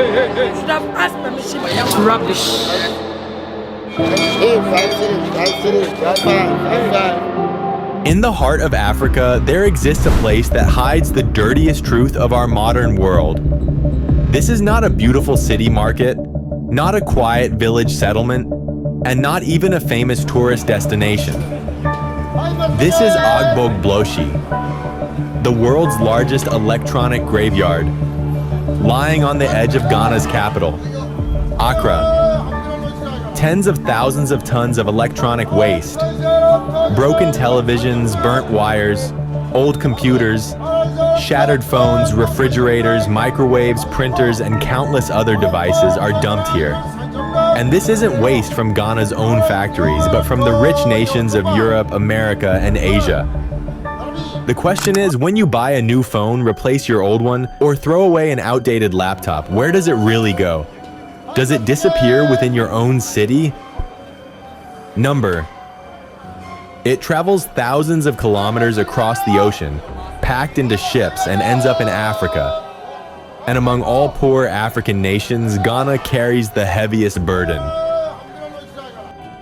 should have asked permission. Rubbish. In the heart of Africa, there exists a place that hides the dirtiest truth of our modern world. This is not a beautiful city market, not a quiet village settlement, and not even a famous tourist destination. This is Agbogbloshe, the world's largest electronic graveyard, lying on the edge of Ghana's capital, Accra. Tens of thousands of tons of electronic waste, broken televisions, burnt wires, old computers, shattered phones, refrigerators, microwaves, printers, and countless other devices are dumped here. And this isn't waste from Ghana's own factories, but from the rich nations of Europe, America, and Asia. The question is, when you buy a new phone, replace your old one, or throw away an outdated laptop, where does it really go? Does it disappear within your own city? Number. It travels thousands of kilometers across the ocean, packed into ships, and ends up in Africa. And among all poor African nations, Ghana carries the heaviest burden.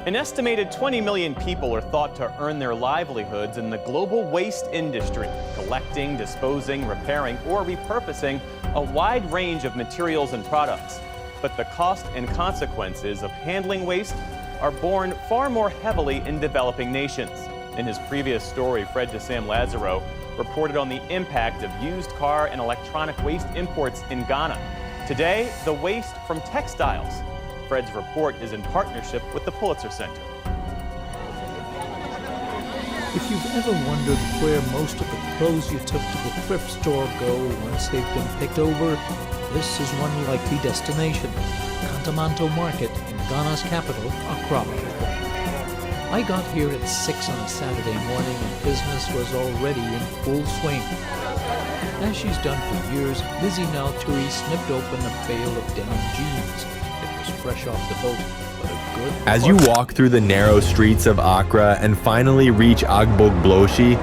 An estimated 20 million people are thought to earn their livelihoods in the global waste industry, collecting, disposing, repairing, or repurposing a wide range of materials and products. But the cost and consequences of handling waste are borne far more heavily in developing nations. In his previous story, Fred DeSam Lazaro reported on the impact of used car and electronic waste imports in Ghana. Today, the waste from textiles. Fred's report is in partnership with the Pulitzer Center. If you've ever wondered where most of the clothes you took to the thrift store go once they've been picked over, this is one likely destination, Kantamanto Market in Ghana's capital, Accra. I got here at 6 on a Saturday morning and business was already in full swing. As she's done for years, Lizzie Nalturi snipped open a bale of denim jeans. It was fresh off the boat, but a good... As you walk through the narrow streets of Accra and finally reach Agbogbloshe,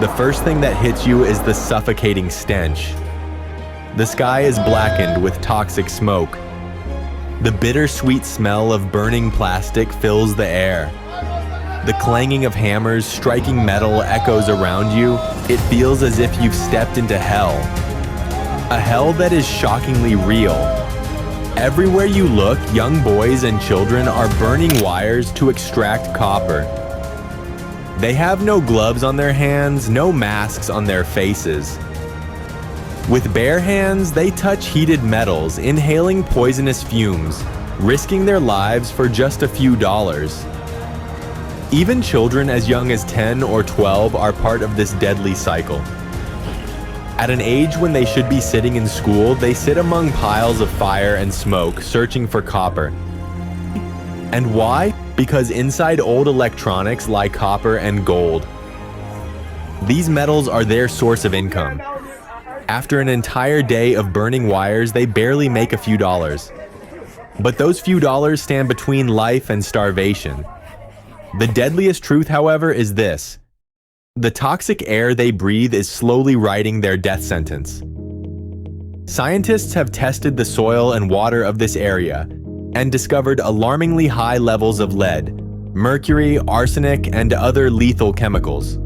the first thing that hits you is the suffocating stench. The sky is blackened with toxic smoke. The bittersweet smell of burning plastic fills the air. The clanging of hammers striking metal echoes around you. It feels as if you've stepped into hell. A hell that is shockingly real. Everywhere you look, young boys and children are burning wires to extract copper. They have no gloves on their hands, no masks on their faces. With bare hands, they touch heated metals, inhaling poisonous fumes, risking their lives for just a few dollars. Even children as young as 10 or 12 are part of this deadly cycle. At an age when they should be sitting in school, they sit among piles of fire and smoke, searching for copper. And why? Because inside old electronics lie copper and gold. These metals are their source of income. After an entire day of burning wires, they barely make a few dollars. But those few dollars stand between life and starvation. The deadliest truth, however, is this. The toxic air they breathe is slowly writing their death sentence. Scientists have tested the soil and water of this area and discovered alarmingly high levels of lead, mercury, arsenic, and other lethal chemicals.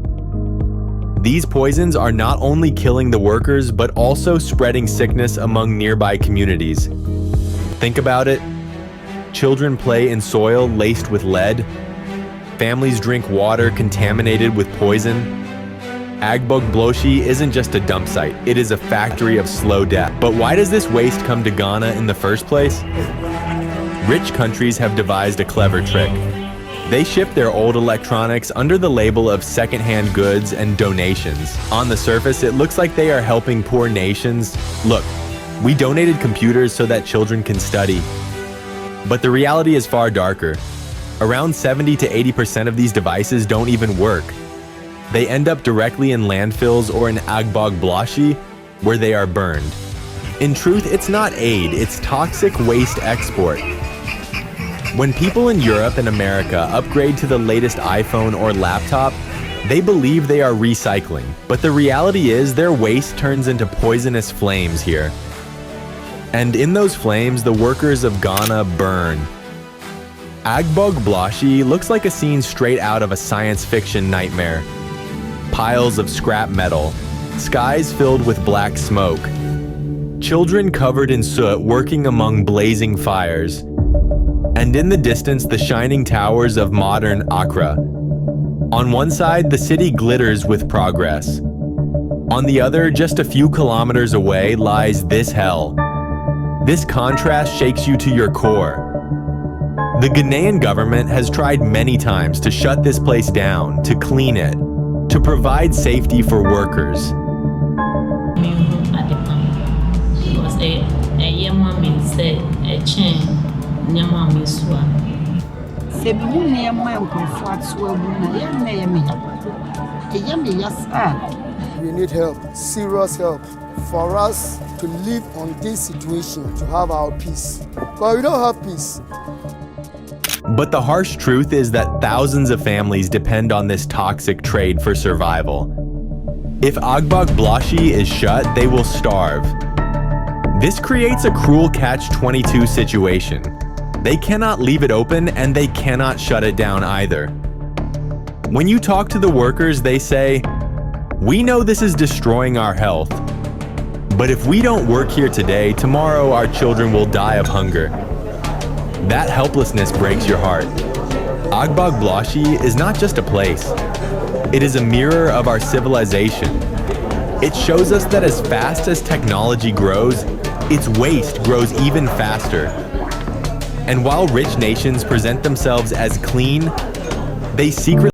These poisons are not only killing the workers, but also spreading sickness among nearby communities. Think about it. Children play in soil laced with lead. Families drink water contaminated with poison. Agbogbloshe isn't just a dump site, it is a factory of slow death. But why does this waste come to Ghana in the first place? Rich countries have devised a clever trick. They ship their old electronics under the label of secondhand goods and donations. On the surface, it looks like they are helping poor nations. Look, we donated computers so that children can study. But the reality is far darker. Around 70 to 80% of these devices don't even work. They end up directly in landfills or in Agbogbloshe, where they are burned. In truth, it's not aid, it's toxic waste export. When people in Europe and America upgrade to the latest iPhone or laptop, they believe they are recycling, but the reality is their waste turns into poisonous flames here. And in those flames, the workers of Ghana burn. Agbog Blashi looks like a scene straight out of a science fiction nightmare. Piles of scrap metal, skies filled with black smoke, children covered in soot working among blazing fires, and in the distance the shining towers of modern Accra. On one side, the city glitters with progress. On the other, just a few kilometers away, lies this hell. This contrast shakes you to your core. The Ghanaian government has tried many times to shut this place down, to clean it, to provide safety for workers. We need help, serious help, for us to live on this situation, to have our peace. But we don't have peace. But the harsh truth is that thousands of families depend on this toxic trade for survival. If Agbog Blashi is shut, they will starve. This creates a cruel catch-22 situation. They cannot leave it open and they cannot shut it down either. When you talk to the workers, they say, "We know this is destroying our health. But if we don't work here today, tomorrow our children will die of hunger." That helplessness breaks your heart. Agbog Blashi is not just a place. It is a mirror of our civilization. It shows us that as fast as technology grows, its waste grows even faster. And while rich nations present themselves as clean, they secretly